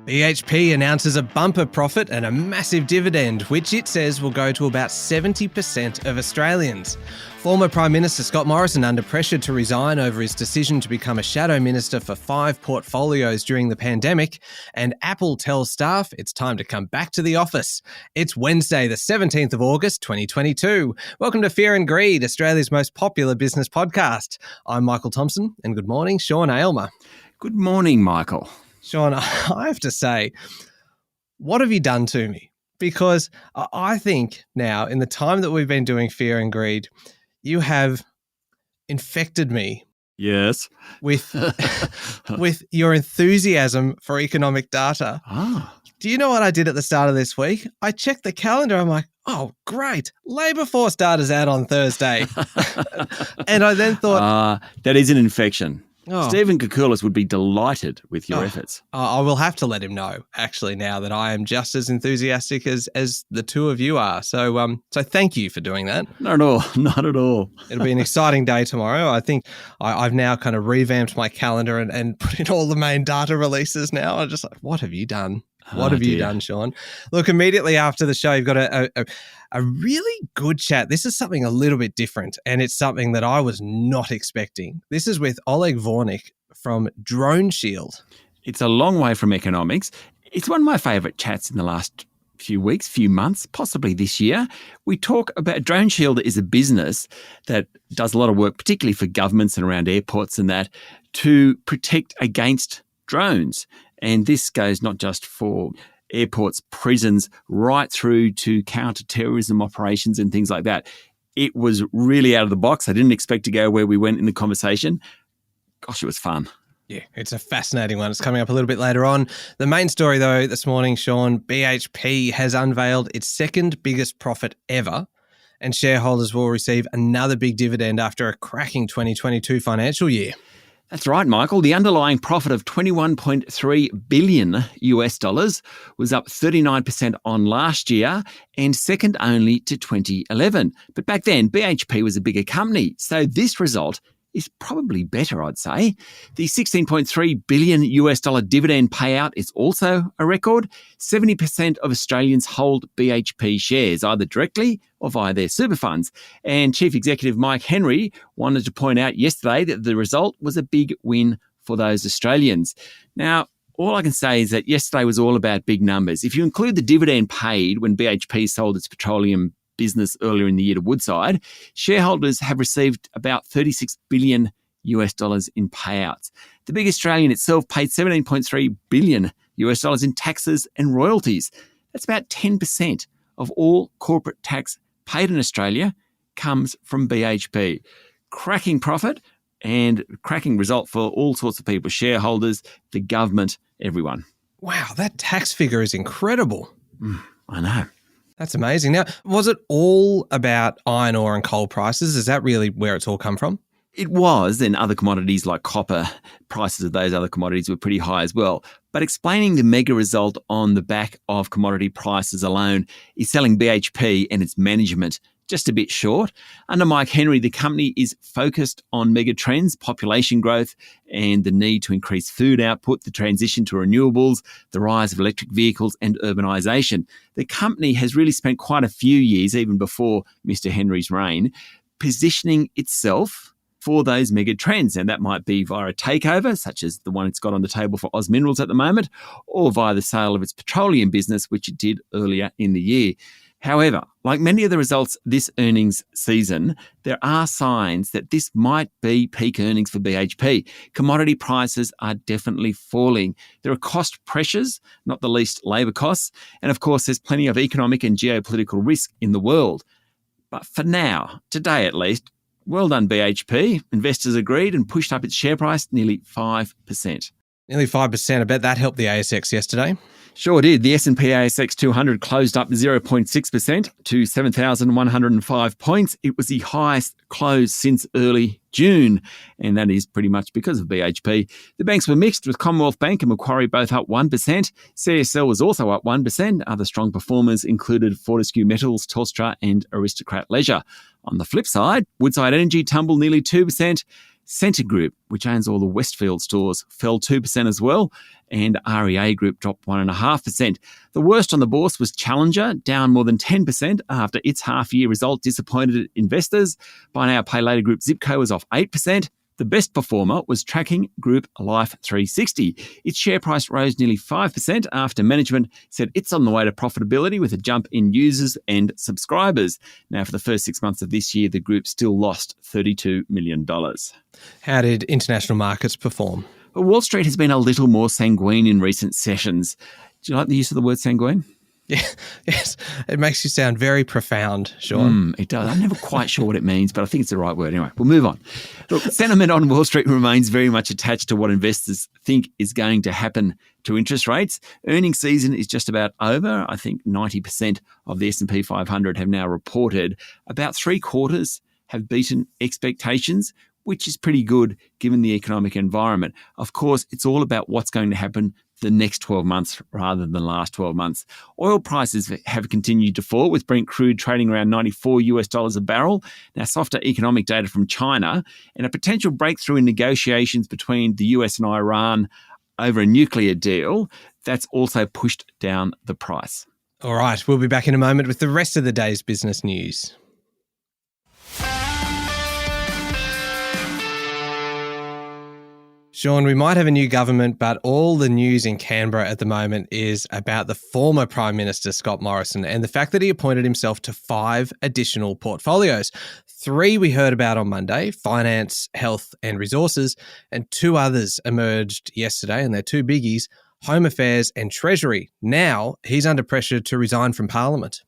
BHP announces a bumper profit and a massive dividend, which it says will go to about 70% of Australians. Former Prime Minister Scott Morrison under pressure to resign over his decision to become a shadow minister for 5 portfolios during the pandemic, and Apple tells staff it's time to come back to the office. It's Wednesday, the 17th of August, 2022. Welcome to Fear and Greed, Australia's most popular business podcast. I'm Michael Thompson, and good morning, Sean Aylmer. Good morning, Michael. Sean, I have to say, what have you done to me? Because I think now, in the time that we've been doing Fear and Greed, you have infected me. Yes. With your enthusiasm for economic data. Do you know what I did at the start of this week? I checked the calendar. I'm like, oh, great. Labour Force data's out on Thursday. And I then thought... that is an infection. Oh. Stephen Koukoulas would be delighted with your efforts. I will have to let him know, actually, now that I am just as enthusiastic as the two of you are. So thank you for doing that. Not at all. Not at all. It'll be an exciting day tomorrow. I think I've now kind of revamped my calendar and put in all the main data releases now. I'm just like, what have you done? What have you done, Sean? Look, immediately after the show, you've got a really good chat. This is something a little bit different, and it's something that I was not expecting. This is with Oleg Vornik from Drone Shield. It's a long way from economics. It's one of my favourite chats in the last few weeks, few months, possibly this year. We talk about Drone Shield is a business that does a lot of work, particularly for governments and around airports and that, to protect against drones. And this goes not just for airports, prisons, right through to counter-terrorism operations and things like that. It was really out of the box. I didn't expect to go where we went in the conversation. Gosh, it was fun. Yeah, it's a fascinating one. It's coming up a little bit later on. The main story, though, this morning, Sean, BHP has unveiled its second biggest profit ever, and shareholders will receive another big dividend after a cracking 2022 financial year. That's right, Michael. The underlying profit of $21.3 billion was up 39% on last year and second only to 2011. But back then, BHP was a bigger company, so this result is probably better, I'd say. The $16.3 billion dividend payout is also a record. 70% of Australians hold BHP shares, either directly or via their super funds. And Chief Executive Mike Henry wanted to point out yesterday that the result was a big win for those Australians. Now, all I can say is that yesterday was all about big numbers. If you include the dividend paid when BHP sold its petroleum business earlier in the year to Woodside, shareholders have received about $36 billion in payouts. The big Australian itself paid $17.3 billion in taxes and royalties. That's about 10% of all corporate tax paid in Australia comes from BHP. Cracking profit and cracking result for all sorts of people, shareholders, the government, everyone. Wow, that tax figure is incredible. I know. That's amazing. Now, was it all about iron ore and coal prices? Is that really where it's all come from? It was, and other commodities like copper, prices of those other commodities were pretty high as well. But explaining the mega result on the back of commodity prices alone is selling BHP and its management just a bit short. Under Mike Henry, the company is focused on mega trends, population growth, and the need to increase food output, the transition to renewables, the rise of electric vehicles, and urbanisation. The company has really spent quite a few years, even before Mr. Henry's reign, positioning itself for those mega trends. And that might be via a takeover, such as the one it's got on the table for Oz Minerals at the moment, or via the sale of its petroleum business, which it did earlier in the year. However, like many of the results this earnings season, there are signs that this might be peak earnings for BHP. Commodity prices are definitely falling. There are cost pressures, not the least labour costs. And of course, there's plenty of economic and geopolitical risk in the world. But for now, today at least, well done BHP. Investors agreed and pushed up its share price nearly 5%. Nearly 5%. I bet that helped the ASX yesterday. Sure did. The S&P ASX 200 closed up 0.6% to 7,105 points. It was the highest close since early June, and that is pretty much because of BHP. The banks were mixed, with Commonwealth Bank and Macquarie both up 1%. CSL was also up 1%. Other strong performers included Fortescue Metals, Telstra and Aristocrat Leisure. On the flip side, Woodside Energy tumbled nearly 2%. Scentre Group, which owns all the Westfield stores, fell 2% as well, and REA Group dropped 1.5%. The worst on the bourse was Challenger, down more than 10% after its half-year result disappointed investors. Buy Now, Pay Later Group Zipco was off 8%. The best performer was Tracking Group Life 360. Its share price rose nearly 5% after management said it's on the way to profitability with a jump in users and subscribers. Now, for the first 6 months of this year, the group still lost $32 million. How did international markets perform? But Wall Street has been a little more sanguine in recent sessions. Do you like the use of the word sanguine? Yeah, yes, it makes you sound very profound, Sean. It does. I'm never quite sure what it means, but I think it's the right word. Anyway, we'll move on. Look, sentiment on Wall Street remains very much attached to what investors think is going to happen to interest rates. Earnings season is just about over. I think 90% of the S&P 500 have now reported. About 3/4 have beaten expectations, which is pretty good given the economic environment. Of course, it's all about what's going to happen the next 12 months rather than the last 12 months. Oil prices have continued to fall, with Brent crude trading around $94 a barrel. Now, softer economic data from China and a potential breakthrough in negotiations between the US and Iran over a nuclear deal, that's also pushed down the price. All right, we'll be back in a moment with the rest of the day's business news. Sean, we might have a new government, but all the news in Canberra at the moment is about the former Prime Minister Scott Morrison and the fact that he appointed himself to 5 additional portfolios. 3 we heard about on Monday, finance, health and resources, and 2 others emerged yesterday, and they're 2 biggies, home affairs and treasury. Now he's under pressure to resign from Parliament.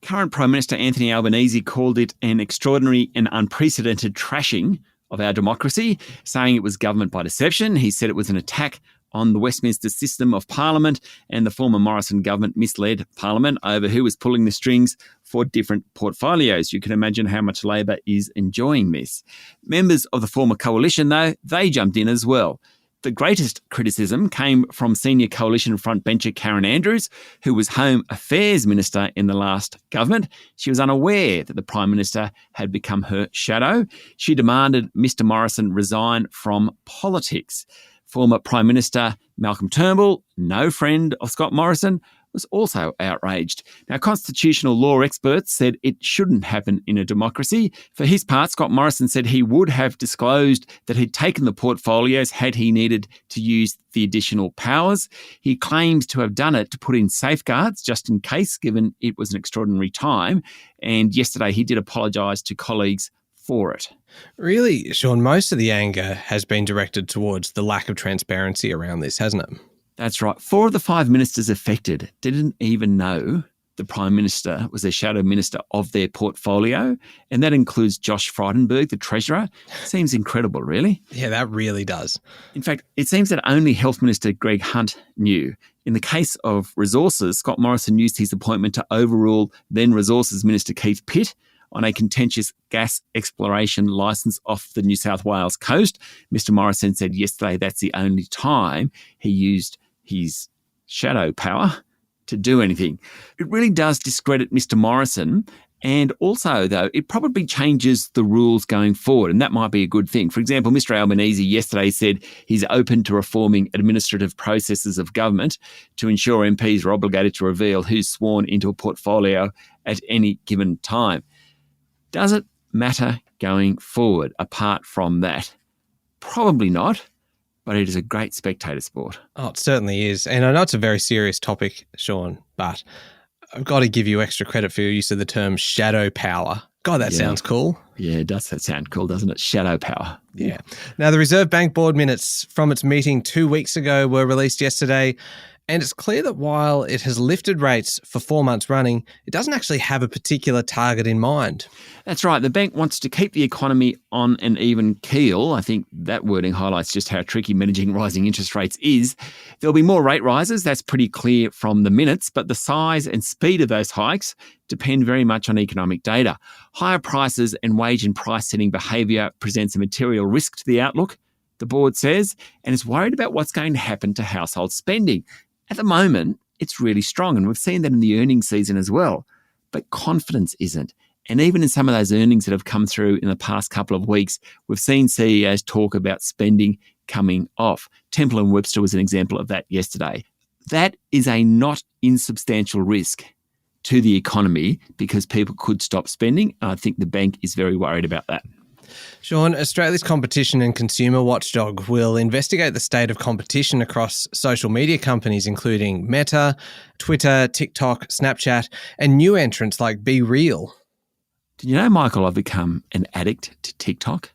Current Prime Minister Anthony Albanese called it an extraordinary and unprecedented trashing of our democracy, saying it was government by deception. He said it was an attack on the Westminster system of Parliament, and the former Morrison government misled Parliament over who was pulling the strings for different portfolios. You can imagine how much Labor is enjoying this. Members of the former coalition, though, they jumped in as well. The greatest criticism came from senior coalition frontbencher Karen Andrews, who was Home Affairs Minister in the last government. She was unaware that the Prime Minister had become her shadow. She demanded Mr Morrison resign from politics. Former Prime Minister Malcolm Turnbull, no friend of Scott Morrison, was also outraged. Now, constitutional law experts said it shouldn't happen in a democracy. For his part, Scott Morrison said he would have disclosed that he'd taken the portfolios had he needed to use the additional powers. He claims to have done it to put in safeguards just in case, given it was an extraordinary time. And yesterday he did apologise to colleagues for it. Really, Sean, most of the anger has been directed towards the lack of transparency around this, hasn't it? That's right. 4 of the 5 ministers affected didn't even know the Prime Minister was a shadow minister of their portfolio, and that includes Josh Frydenberg, the Treasurer. Seems incredible, really. Yeah, that really does. In fact, it seems that only Health Minister Greg Hunt knew. In the case of resources, Scott Morrison used his appointment to overrule then Resources Minister Keith Pitt on a contentious gas exploration licence off the New South Wales coast. Mr Morrison said yesterday that's the only time he used his shadow power to do anything. It really does discredit Mr Morrison, and also, though, it probably changes the rules going forward, and that might be a good thing. For example, Mr Albanese yesterday said he's open to reforming administrative processes of government to ensure MPs are obligated to reveal who's sworn into a portfolio at any given time. Does it matter going forward apart from that? Probably not. But it is a great spectator sport. Oh, it certainly is. And I know it's a very serious topic, Sean, but I've got to give you extra credit for your use of the term shadow power. God, that sounds cool. Yeah, it does sound cool, doesn't it? Shadow power. Yeah. Now, the Reserve Bank board minutes from its meeting 2 weeks ago were released yesterday. And it's clear that while it has lifted rates for 4 months running, it doesn't actually have a particular target in mind. That's right. The bank wants to keep the economy on an even keel. I think that wording highlights just how tricky managing rising interest rates is. There'll be more rate rises. That's pretty clear from the minutes. But the size and speed of those hikes depend very much on economic data. Higher prices and wage and price setting behaviour presents a material risk to the outlook, the board says, and is worried about what's going to happen to household spending. At the moment, it's really strong, and we've seen that in the earnings season as well. But confidence isn't. And even in some of those earnings that have come through in the past couple of weeks, we've seen CEOs talk about spending coming off. Temple & Webster was an example of that yesterday. That is a not insubstantial risk to the economy because people could stop spending. I think the bank is very worried about that. Sean, Australia's competition and consumer watchdog will investigate the state of competition across social media companies, including Meta, Twitter, TikTok, Snapchat, and new entrants like Be Real. Did you know, Michael, I've become an addict to TikTok?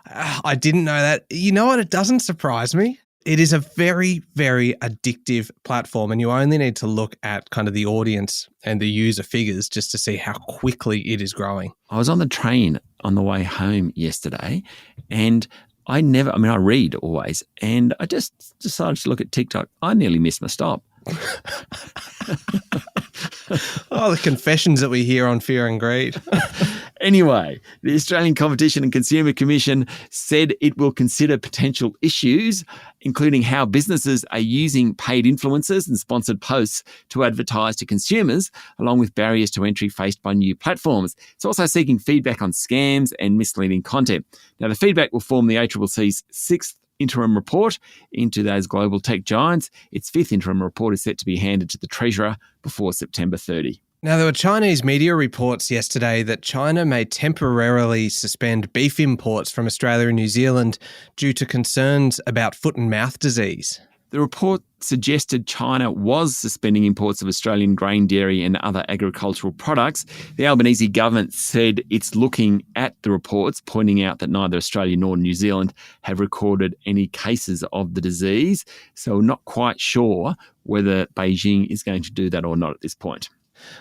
I didn't know that. You know what? It doesn't surprise me. It is a very, very addictive platform, and you only need to look at kind of the audience and the user figures just to see how quickly it is growing. I was on the train on the way home yesterday, and I read always, and I just decided to look at TikTok. I nearly missed my stop. Oh, the confessions that we hear on Fear and Greed. Anyway, the Australian Competition and Consumer Commission said it will consider potential issues, including how businesses are using paid influencers and sponsored posts to advertise to consumers, along with barriers to entry faced by new platforms. It's also seeking feedback on scams and misleading content. Now, the feedback will form the ACCC's sixth interim report into those global tech giants. Its fifth interim report is set to be handed to the Treasurer before September 30. Now, there were Chinese media reports yesterday that China may temporarily suspend beef imports from Australia and New Zealand due to concerns about foot and mouth disease. The report suggested China was suspending imports of Australian grain, dairy and other agricultural products. The Albanese government said it's looking at the reports, pointing out that neither Australia nor New Zealand have recorded any cases of the disease. So not quite sure whether Beijing is going to do that or not at this point.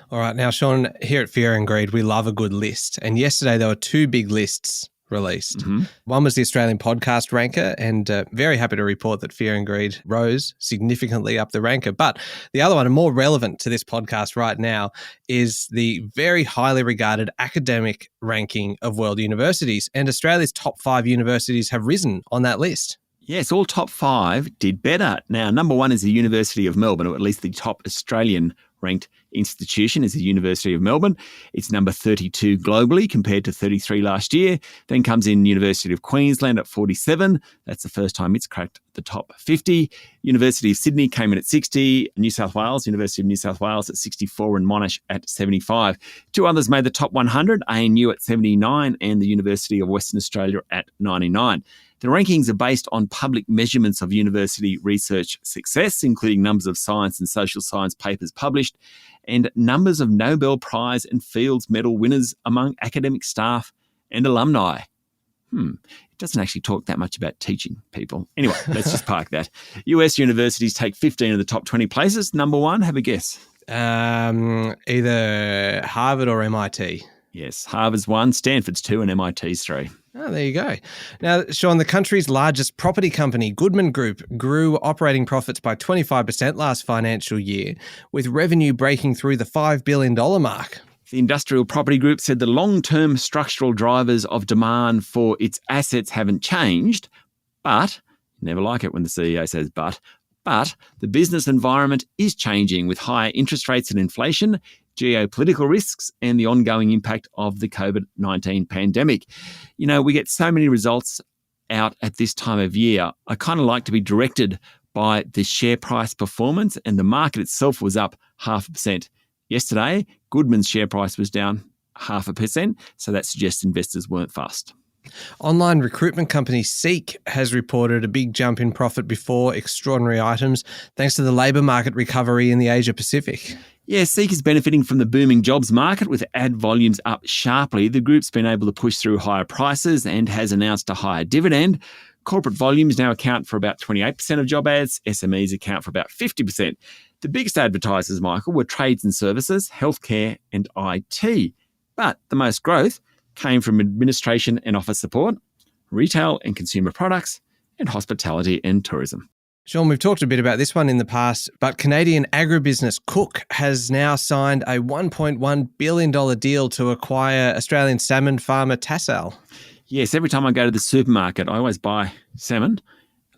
All right. Now, Sean, here at Fear and Greed, we love a good list. And yesterday there were two big lists released. Mm-hmm. One was the Australian podcast ranker, and very happy to report that Fear and Greed rose significantly up the ranker. But the other one, and more relevant to this podcast right now, is the very highly regarded academic ranking of world universities. And Australia's top 5 universities have risen on that list. Yes, all top 5 did better. Now, number 1 is the University of Melbourne, or at least the top Australian ranked institution is the University of Melbourne. It's number 32 globally compared to 33 last year. Then comes in University of Queensland at 47. That's the first time it's cracked the top 50. University of Sydney came in at 60. University of New South Wales at 64 and Monash at 75. 2 others made the top 100, ANU at 79 and the University of Western Australia at 99. The rankings are based on public measurements of university research success, including numbers of science and social science papers published and numbers of Nobel Prize and Fields Medal winners among academic staff and alumni. It doesn't actually talk that much about teaching people. Anyway, let's just park that. US universities take 15 of the top 20 places. Number 1, have a guess. Either Harvard or MIT. Yes, Harvard's 1, Stanford's 2 and MIT's 3. Oh, there you go. Now, Sean, the country's largest property company, Goodman Group, grew operating profits by 25% last financial year, with revenue breaking through the $5 billion mark. The industrial property group said the long-term structural drivers of demand for its assets haven't changed, but, never like it when the CEO says but the business environment is changing with higher interest rates and inflation, geopolitical risks and the ongoing impact of the COVID-19 pandemic. You know, we get so many results out at this time of year. I kind of like to be directed by the share price performance, and the market itself was up 0.5%. Yesterday, Goodman's share price was down 0.5%, so that suggests investors weren't fussed. Online recruitment company Seek has reported a big jump in profit before extraordinary items thanks to the labour market recovery in the Asia Pacific. Yeah, Seek is benefiting from the booming jobs market with ad volumes up sharply. The group's been able to push through higher prices and has announced a higher dividend. Corporate volumes now account for about 28% of job ads. SMEs account for about 50%. The biggest advertisers, Michael, were trades and services, healthcare and IT. But the most growth came from administration and office support, retail and consumer products, and hospitality and tourism. Sean, we've talked a bit about this one in the past, but Canadian agribusiness Cook has now signed a $1.1 billion deal to acquire Australian salmon farmer Tassal. Yes, every time I go to the supermarket, I always buy salmon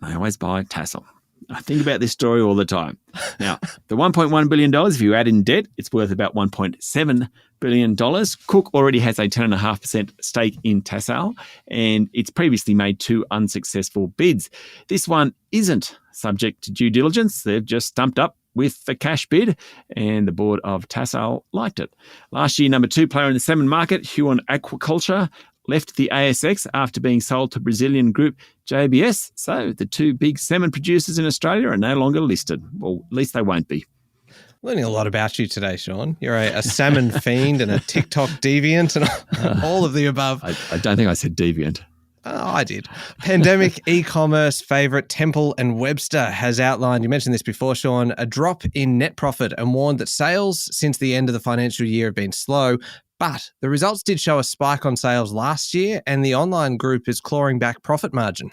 and I always buy Tassal. I think about this story all the time. Now, the $1.1 billion, if you add in debt, it's worth about $1.7 billion. Cook already has a 10.5% stake in Tassal, and it's previously made 2 unsuccessful bids. This one isn't subject to due diligence. They've just stumped up with the cash bid, and the board of Tassal liked it. Last year, number 2 player in the salmon market, Huon Aquaculture, left the ASX after being sold to Brazilian group JBS. So the 2 big salmon producers in Australia are no longer listed. Well, at least they won't be. Learning a lot about you today, Sean. You're a salmon fiend and a TikTok deviant and all of the above. I don't think I said deviant. Oh, I did. Pandemic e-commerce favourite Temple & Webster has outlined, you mentioned this before, Sean, a drop in net profit and warned that sales since the end of the financial year have been slow. But the results did show a spike on sales last year, and the online group is clawing back profit margin.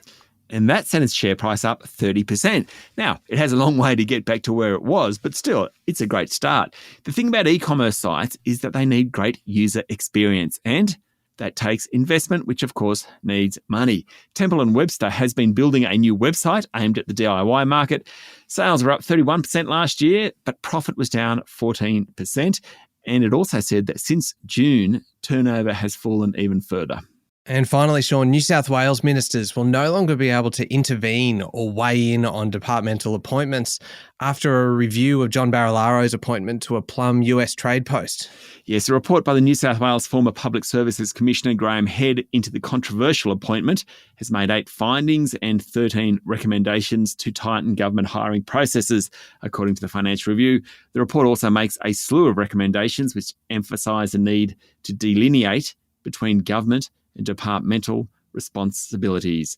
And that sent its share price up 30%. Now, it has a long way to get back to where it was, but still, it's a great start. The thing about e-commerce sites is that they need great user experience, and that takes investment, which of course needs money. Temple & Webster has been building a new website aimed at the DIY market. Sales were up 31% last year, but profit was down 14%. And it also said that since June, turnover has fallen even further. And finally, Sean, New South Wales ministers will no longer be able to intervene or weigh in on departmental appointments after a review of John Barilaro's appointment to a plum US trade post. Yes, a report by the New South Wales former Public Services Commissioner Graham Head into the controversial appointment has made 8 findings and 13 recommendations to tighten government hiring processes, according to the Financial Review. The report also makes a slew of recommendations which emphasise the need to delineate between government and departmental responsibilities.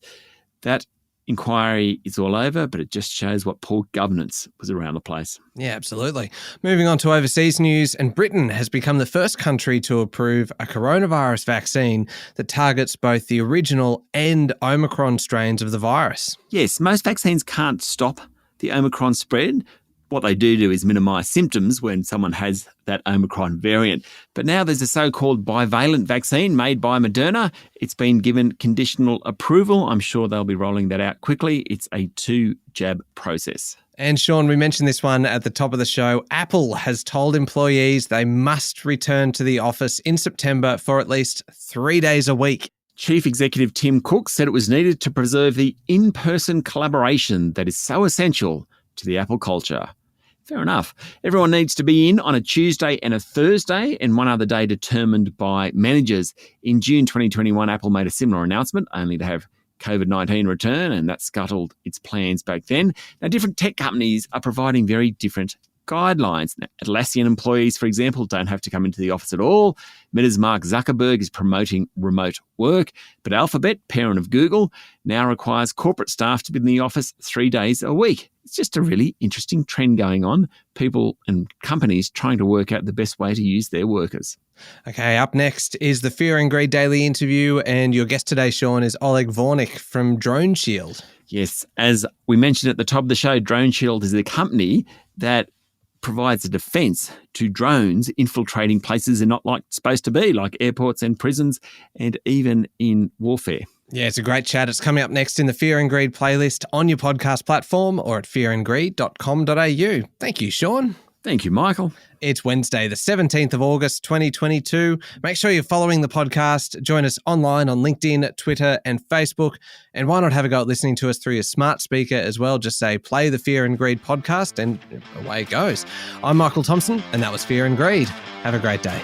That inquiry is all over, but it just shows what poor governance was around the place. Yeah, absolutely. Moving on to overseas news, and Britain has become the first country to approve a coronavirus vaccine that targets both the original and Omicron strains of the virus. Yes, most vaccines can't stop the Omicron spread. What they do is minimise symptoms when someone has that Omicron variant. But now there's a so-called bivalent vaccine made by Moderna. It's been given conditional approval. I'm sure they'll be rolling that out quickly. It's a 2-jab process. And Sean, we mentioned this one at the top of the show. Apple has told employees they must return to the office in September for at least 3 days a week. Chief Executive Tim Cook said it was needed to preserve the in-person collaboration that is so essential to the Apple culture. Fair enough. Everyone needs to be in on a Tuesday and a Thursday and one other day determined by managers. In June 2021, Apple made a similar announcement, only to have COVID-19 return, and that scuttled its plans back then. Now, different tech companies are providing very different guidelines. Now, Atlassian employees, for example, don't have to come into the office at all. Meta's Mark Zuckerberg is promoting remote work, but Alphabet, parent of Google, now requires corporate staff to be in the office 3 days a week. It's just a really interesting trend going on. People and companies trying to work out the best way to use their workers. Okay, up next is the Fear and Greed Daily interview, and your guest today, Sean, is Oleg Vornik from Drone Shield. Yes, as we mentioned at the top of the show, Drone Shield is a company that provides a defence to drones infiltrating places they're not supposed to be, like airports and prisons and even in warfare. Yeah, it's a great chat. It's coming up next in the Fear and Greed playlist on your podcast platform or at fearandgreed.com.au. Thank you, Sean. Thank you, Michael. It's Wednesday, the 17th of August, 2022. Make sure you're following the podcast. Join us online on LinkedIn, Twitter, and Facebook. And why not have a go at listening to us through your smart speaker as well? Just say, play the Fear and Greed podcast, and away it goes. I'm Michael Thompson, and that was Fear and Greed. Have a great day.